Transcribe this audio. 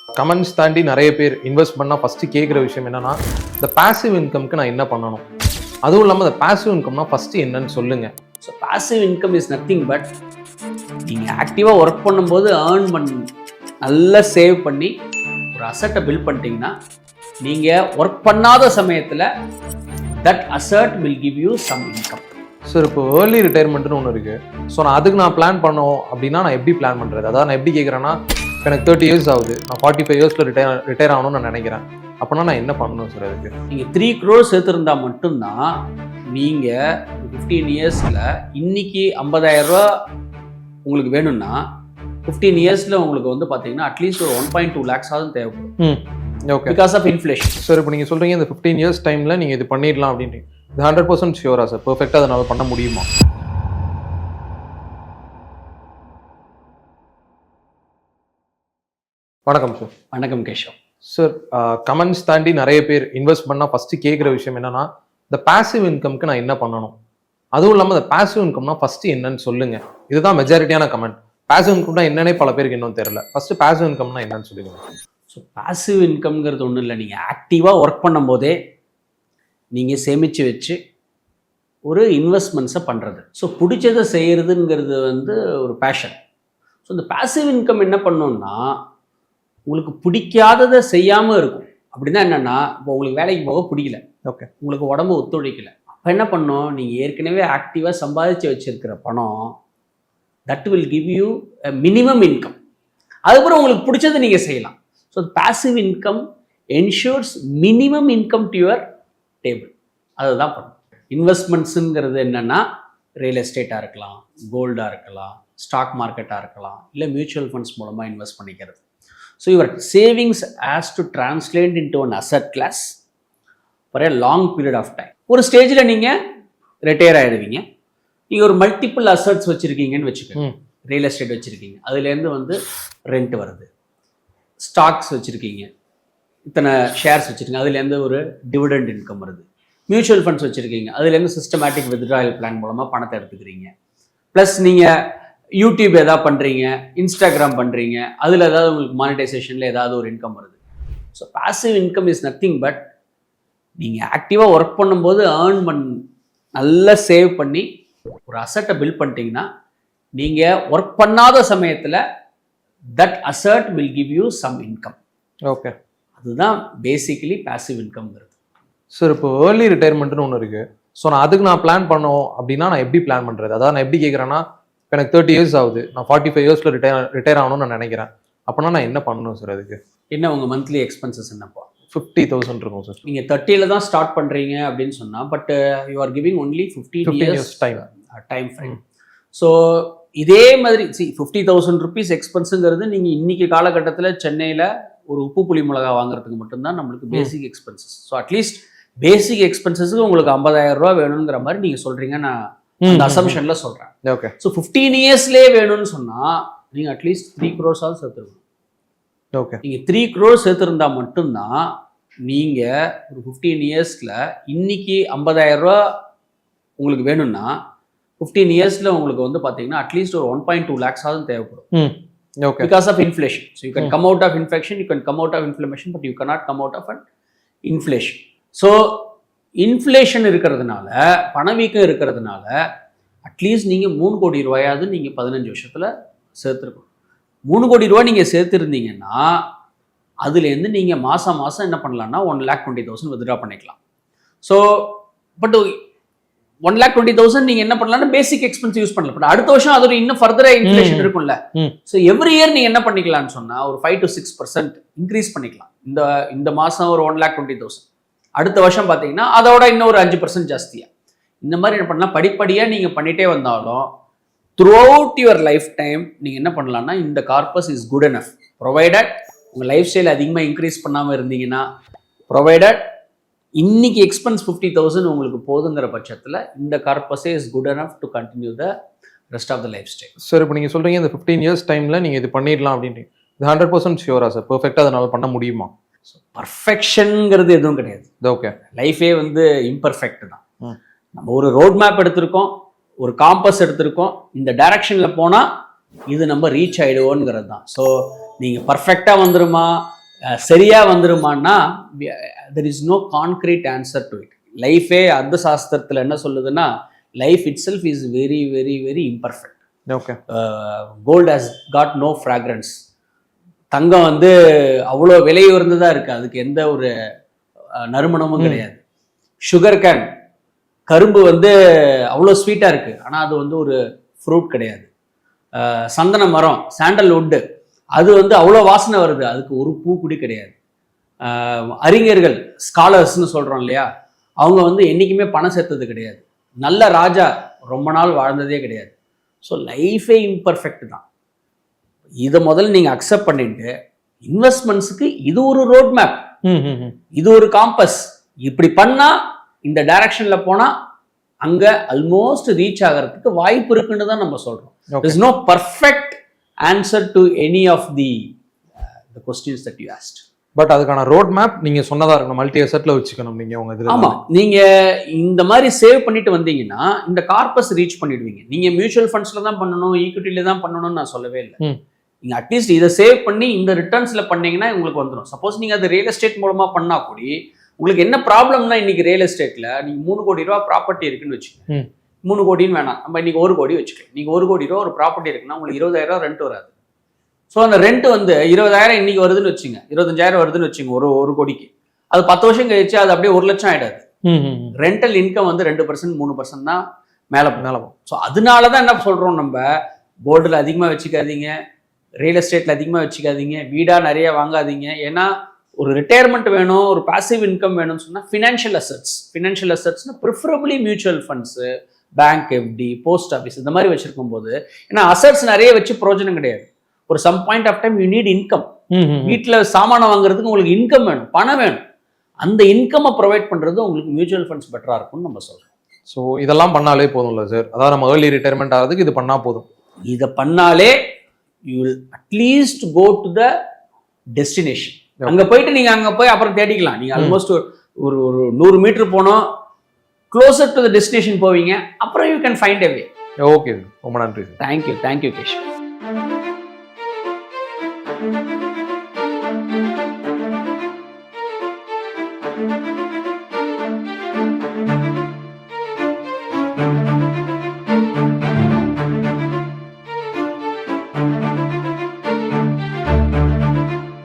Comments தாண்டி நிறைய பேர் இன்வெஸ்ட் பண்ணால் ஃபஸ்ட்டு கேட்குற விஷயம் என்னன்னா, இந்த பாசிவ் இன்கம்க்கு நான் என்ன பண்ணணும்? அதுவும் இல்லாமல் இந்த பாசிவ் இன்கம்னா ஃபஸ்ட்டு என்னன்னு சொல்லுங்க. So passive income is nothing but நீங்கள் ஆக்டிவாக ஒர்க் பண்ணும்போது நல்லா சேவ் பண்ணி ஒரு அசட்டை பில்ட் பண்ணிட்டீங்கன்னா, நீங்கள் ஒர்க் பண்ணாத சமயத்தில் that asset will give you some income. Sir இப்போ ஏர்லி ரிட்டையர்மெண்ட்னு ஒன்று இருக்குது. ஸோ நான் அதுக்கு பிளான் பண்ணோம் அப்படின்னா நான் எப்படி பிளான் பண்ணுறது? அதாவது நான் எப்படி கேட்குறேன்னா, எனக்கு 30 இயர்ஸ் ஆகுது, நான் 45 இயர்ஸில் ரிட்டையர் ஆகணும்னு நான் நினைக்கிறேன். அப்படின்னா நான் என்ன பண்ணணும் சார் அதுக்கு? நீங்கள் 3 crore சேர்த்துருந்தா மட்டும்தான் நீங்கள் 15 இயர்ஸில் இன்னைக்கு 50,000 ரூபா உங்களுக்கு வேணும்னா 15 இயர்ஸில் உங்களுக்கு வந்து பார்த்தீங்கன்னா அட்லீஸ்ட் ஒரு 1.2 lakhs ஆகுது தேவைப்படும். Okay, because of inflation. Sir இப்போ நீங்கள் சொல்கிறீங்க இந்த 15 இயர்ஸ் டைமில் நீங்கள் இது பண்ணிடலாம் அப்படின்ட்டு, இது 100% ஷியூரா சார்? பெர்ஃபெக்டாக அதனால் பண்ண முடியுமா? வணக்கம் சார். வணக்கம் கேஷவ். சார், கமெண்ட்ஸ் தாண்டி நிறைய பேர் இன்வெஸ்ட் பண்ணால் ஃபஸ்ட்டு கேட்குற விஷயம் என்னன்னா, இந்த பாசிவ் இன்கம்க்கு நான் என்ன பண்ணணும்? அதுவும் இல்லாமல் இந்த பாசிவ் இன்கம்னா ஃபஸ்ட்டு என்னன்னு சொல்லுங்க. இதுதான் மெஜாரிட்டியான கமெண்ட். பாசிவ் இன்கம்னா என்னன்னே பல பேருக்கு இன்னும் தெரியல. ஃபஸ்ட்டு பாசிவ் இன்கம்னா என்னன்னு சொல்லுங்க. ஸோ பாசிவ் இன்கம்ங்கிறது ஒன்றும் இல்லை, நீங்கள் ஆக்டிவாக ஒர்க் பண்ணும்போதே நீங்கள் சேமித்து வச்சு ஒரு இன்வெஸ்ட்மெண்ட்ஸை பண்ணுறது. ஸோ பிடிச்சதை செய்கிறதுங்கிறது வந்து ஒரு பேஷன். ஸோ இந்த பாசிவ் இன்கம் என்ன பண்ணோன்னா, உங்களுக்கு பிடிக்காததை செய்யாமல் இருக்கும். அப்படின்னா என்னென்னா, இப்போ உங்களுக்கு வேலைக்கு போக பிடிக்கல, ஓகே, உங்களுக்கு உடம்பு ஒத்துழைக்கல, அப்போ என்ன பண்ணணும், நீங்கள் ஏற்கனவே ஆக்டிவாக சம்பாதிச்சு வச்சுருக்கிற பணம் that will give you minimum income. அதுக்கப்புறம் உங்களுக்கு பிடிச்சதை நீங்கள் செய்யலாம். So passive income ensures minimum income to your table. அதுதான் பண்ணணும். இன்வெஸ்ட்மெண்ட்ஸுங்கிறது என்னென்னா, ரியல் எஸ்டேட்டாக இருக்கலாம், கோல்டாக இருக்கலாம், ஸ்டாக் மார்க்கெட்டாக இருக்கலாம், இல்லை மியூச்சுவல் ஃபண்ட்ஸ் மூலமாக இன்வெஸ்ட் பண்ணிக்கிறது. So your savings has to translate into one asset class for a long period of time. ஒரு ஸ்டேஜில் நீங்கள் ரிட்டையர் ஆகிடுவீங்க. நீங்கள் ஒரு மல்டிபிள் அசட்ஸ் வச்சுருக்கீங்கன்னு வச்சுக்கோங்க. ரியல் எஸ்டேட் வச்சுருக்கீங்க, அதுலேருந்து வந்து ரெண்ட் வருது. ஸ்டாக்ஸ் வச்சுருக்கீங்க, இத்தனை ஷேர்ஸ் வச்சுருக்கீங்க, அதுலேருந்து ஒரு டிவிடெண்ட் இன்கம் வருது. மியூச்சுவல் ஃபண்ட்ஸ் வச்சுருக்கீங்க, அதுலேருந்து சிஸ்டமேட்டிக் வித்ட்ராயல் பிளான் மூலமாக பணத்தை எடுத்துக்கிறீங்க. ப்ளஸ் நீங்கள் யூடியூப் எதாவது பண்ணுறீங்க, இன்ஸ்டாகிராம் பண்ணுறீங்க, அதில் ஏதாவது உங்களுக்கு மானிட்டைசேஷனில் ஏதாவது ஒரு இன்கம் வருது. So passive income is nothing but நீங்கள் ஆக்டிவாக ஒர்க் பண்ணும்போது நல்லா சேவ் பண்ணி ஒரு அசட்டை பில்ட் பண்ணிட்டீங்கன்னா, நீங்கள் ஒர்க் பண்ணாத சமயத்தில் that asset will give you some income. Okay, அதுதான் பேசிக்கலி பாசிவ் இன்கம்ங்கிறது. சார் இப்போ ஏர்லி ரிட்டையர்மெண்ட்னு ஒன்று இருக்குது. ஸோ நான் அதுக்கு பண்ணோம் அப்படின்னா நான் எப்படி பிளான் பண்ணுறது? அதாவது நான் எப்படி கேட்குறேன்னா, இப்போ எனக்கு 30 இயர்ஸ் ஆகுது, நான் 45 இயர்ஸில் ரிட்டையர் ஆகணும்னு நான் நினைக்கிறேன். அப்படின்னா நான் என்ன பண்ணணும் சார் அதுக்கு? என்ன உங்கள் மந்த்லி எக்ஸ்பென்சஸ் என்னப்பா? 50,000 இருக்கும் சார். நீங்கள் 30ல் தான் ஸ்டார்ட் பண்ணுறீங்க அப்படின்னு சொன்னால், but you are giving only 15 years time frame. So இதே மாதிரி 50,000 rupees எக்ஸ்பென்ஸுங்கிறது நீங்கள் இன்றைக்கி காலகட்டத்தில் சென்னையில் ஒரு உப்பு புளி மிளகா வாங்குறதுக்கு மட்டும்தான் நம்மளுக்கு பேசிக் எக்ஸ்பென்சஸ். ஸோ அட்லீஸ்ட் பேசிக் எக்ஸ்பென்சஸுக்கு உங்களுக்கு 50,000 ரூபா வேணுங்கிற மாதிரி நீங்கள் சொல்கிறீங்க. நான் அந்த அசம்ஷனில் சொல்கிறேன். ஓகே, ஸோ 15 இயர்ஸ்லேயே வேணும்னு சொன்னால் நீங்கள் அட்லீஸ்ட் 3 crores சேர்த்துருக்கணும். ஓகே, நீங்கள் 3 crores சேர்த்துருந்தா மட்டும்தான் நீங்கள் ஒரு 15 இயர்ஸில் இன்னைக்கு 50,000 ரூபா உங்களுக்கு வேணும்னா 15 இயர்ஸில் உங்களுக்கு வந்து பார்த்தீங்கன்னா அட்லீஸ்ட் ஒரு 1.2 lakhs ஆகுது தேவைப்படும். Okay, because of inflation. So you can come out of infection, you can come out of inflammation, but you cannot come out of an inflation. So inflation இருக்கிறதுனால, பணவீக்கம் இருக்கிறதுனால அட்லீஸ்ட் நீங்கள் 3 கோடி ரூபாயாவது நீங்கள் 15 வருஷத்தில் சேர்த்துருக்கணும். 3 கோடி ரூபா நீங்கள் சேர்த்துருந்தீங்கன்னா அதுலேருந்து நீங்கள் மாதம் என்ன பண்ணலான்னா 1,20,000 வித்ட்ரா பண்ணிக்கலாம். ஸோ பட் 1,20,000 நீங்கள் என்ன பண்ணலாம்னா பேசிக் எக்ஸ்பென்ஸ் யூஸ் பண்ணலாம். பட் அடுத்த வருஷம் அது ஒரு இன்னும் ஃபர்தராக இன்ஃப்ளேஷன் இருக்கும்ல. ஸோ எவ்ரி இயர் நீங்கள் என்ன பண்ணிக்கலாம்னு சொன்னால் ஒரு 5 to 6% இன்க்ரீஸ் பண்ணிக்கலாம். இந்த மாதம் ஒரு 1,20,000, அடுத்த வருஷம் பார்த்தீங்கன்னா அதோட இன்னும் ஒரு 5% ஜாஸ்தியாக. இந்த மாதிரி என்ன பண்ணலாம், படிப்படியாக நீங்கள் பண்ணிகிட்டே வந்தாலும் through out your life time நீங்கள் என்ன பண்ணலாம்னா இந்த corpus is good enough, provided உங்கள் லைஃப் ஸ்டைல் அதிகமாக இன்க்ரீஸ் பண்ணாமல் இருந்தீங்கன்னா, ப்ரொவைடட் இன்னைக்கு எக்ஸ்பென்ஸ் 50,000 உங்களுக்கு போதுங்கிற பட்சத்தில் இந்த கார்பஸே is good enough to continue the rest of the lifestyle. Sir இப்போ நீங்கள் சொல்கிறீங்க இந்த 15 இயர்ஸ் டைமில் நீங்கள் இது பண்ணிடலாம் அப்படின்ட்டு, இது 100% ஷியூரா சார்? பெர்ஃபெக்டாக அதனால் பண்ண முடியுமா? பர்ஃபெக்ஷனுங்கிறது எதுவும் கிடையாது. ஓகே, லைஃபே வந்து இம்பர்ஃபெக்ட் தான். நம்ம ஒரு ரோட் மேப் எடுத்திருக்கோம், ஒரு காம்பஸ் எடுத்திருக்கோம், இந்த டைரக்ஷனில் போனால் இது நம்ம ரீச் ஆகிடுவோங்கிறது தான். ஸோ நீங்கள் பர்ஃபெக்டாக வந்துருமா, சரியா வந்துருமான்னா there is no concrete answer to it. லைஃபே அர்த்த சாஸ்திரத்தில் என்ன சொல்லுதுன்னா life itself is very very very imperfect. Okay. Gold has got no fragrance. தங்கம் வந்து அவ்வளோ விலை உயர்ந்ததா இருக்கு, அதுக்கு எந்த ஒரு நறுமணமும் கிடையாது. சுகர் கேன் கரும்பு வந்து அவ்வளோ ஸ்வீட்டாக இருக்குது, ஆனால் அது வந்து ஒரு ஃப்ரூட் கிடையாது. சந்தன மரம் சாண்டல்வுட்டு அது வந்து அவ்வளோ வாசனை வருது, அதுக்கு ஒரு பூ கூட கிடையாது. அறிஞர்கள் ஸ்காலர்ஸ்னு சொல்கிறோம் இல்லையா, அவங்க வந்து என்றைக்குமே பணம் சேர்த்தது கிடையாது. நல்ல ராஜா ரொம்ப நாள் வாழ்ந்ததே கிடையாது. ஸோ லைஃபே இம்பர்ஃபெக்ட் தான். இதை முதல்ல நீங்கள் அக்செப்ட் பண்ணிட்டு இன்வெஸ்ட்மெண்ட்ஸுக்கு இது ஒரு ரோட் மேப், இது ஒரு காம்பஸ். இப்படி பண்ணால் இந்த டைரக்ஷன்ல போனா அங்க ஆல்மோஸ்ட் ரீச் ஆகிறதுக்கு வாய்ப்பு இருக்குன்னு தான் நம்ம சொல்றோம். There is no perfect answer to any of the questions that you asked. But அதுக்கான ரோட் மேப் நீங்க சொன்னதா இருக்கணும், மல்டி அசெட்ல வச்சுக்கணும் நீங்க உங்க இதுல. ஆமா, நீங்க இந்த மாதிரி சேவ் பண்ணிட்டு வந்தீங்கன்னா இந்த கார்பஸ் ரீச் பண்ணிடுவீங்க. நீங்க மியூச்சுவல் ஃபண்ட்ஸ்ல தான் பண்ணணும், ஈக்விட்டில தான் பண்ணணும்னு நான் சொல்லவே இல்லை. நீங்க அட்லீஸ்ட் இதை சேவ் பண்ணி இந்த ரிட்டர்ன்ஸ்ல பண்ணீங்கன்னா உங்களுக்கு வந்துடும். சப்போஸ் நீங்க அது ரியல் எஸ்டேட் மூலமா பண்ணா கூட உங்களுக்கு என்ன ப்ராப்ளம்னா, இன்னைக்கு ரியல் எஸ்டேட்ல நீங்க 3 கோடி ரூபா ப்ராப்பர்ட்டி இருக்குன்னு வச்சுக்கோங்க. 3 கோடின்னு வேணாம், நம்ம இன்னைக்கு 1 கோடி வச்சுக்கலாம். நீங்க 1 கோடி ரூபா ஒரு ப்ராப்பர்ட்டி இருக்குன்னா உங்களுக்கு 20,000 ரெண்ட் வராது. ஸோ அந்த ரெண்ட் வந்து 20,000 இன்னைக்கு வருதுன்னு வச்சுங்க, 25,000 வருதுன்னு வச்சுங்க ஒரு கோடிக்கு. அது 10 வருஷம் கழிச்சு அது அப்படியே 1 லட்சம் ஆயிடாது. ரெண்டல் இன்கம் வந்து 2% 3% தான் மேலே போகும். ஸோ அதனால தான் என்ன சொல்றோம், நம்ம கோல்டில் அதிகமாக வச்சுக்காதீங்க, ரியல் எஸ்டேட்ல அதிகமாக வச்சுக்காதீங்க, வீடா நிறைய வாங்காதீங்க. ஏன்னா ஒரு ரிட்டையர்மெண்ட் வேணும், ஒரு பாசிவ் இன்கம் வேணும்னு சொன்னால் ஃபினான்ஷியல் அசெட்ஸ்னா preferably mutual funds, bank FD, post office இந்த மாதிரி வச்சிருக்கும் போது, ஏன்னா அசெட்ஸ் நிறைய வச்சு பிரயோஜனம் கிடையாது. ஒரு some point of time you need income. வீட்டில் சாமானம் வாங்குறதுக்கு உங்களுக்கு இன்கம் வேணும், பணம் வேணும். அந்த இன்கம்மை ப்ரொவைட் பண்ணுறது உங்களுக்கு மியூச்சுவல் ஃபண்ட்ஸ் பெட்டராக இருக்கும்னு நம்ம சொல்கிறோம். ஸோ இதெல்லாம் பண்ணாலே போதும்ல சார்? அதாவது நம்ம ஏர்லி ரிட்டையர்மெண்ட் ஆகிறதுக்கு இது பண்ணால் போதும். இதை பண்ணாலே you will at least go to the destination. அங்க போயிட்டு நீங்க அங்க போய் அப்புறம் தேடிக்கலாம். நீங்க ஆல்மோஸ்ட் ஒரு 100 மீட்டர் போனோம், க்ளோசர் டு த டெஸ்டினேஷன் போவீங்க, அப்புறம் you can find a way. Okay, ரொம்ப நன்றி சார். Thank you cash.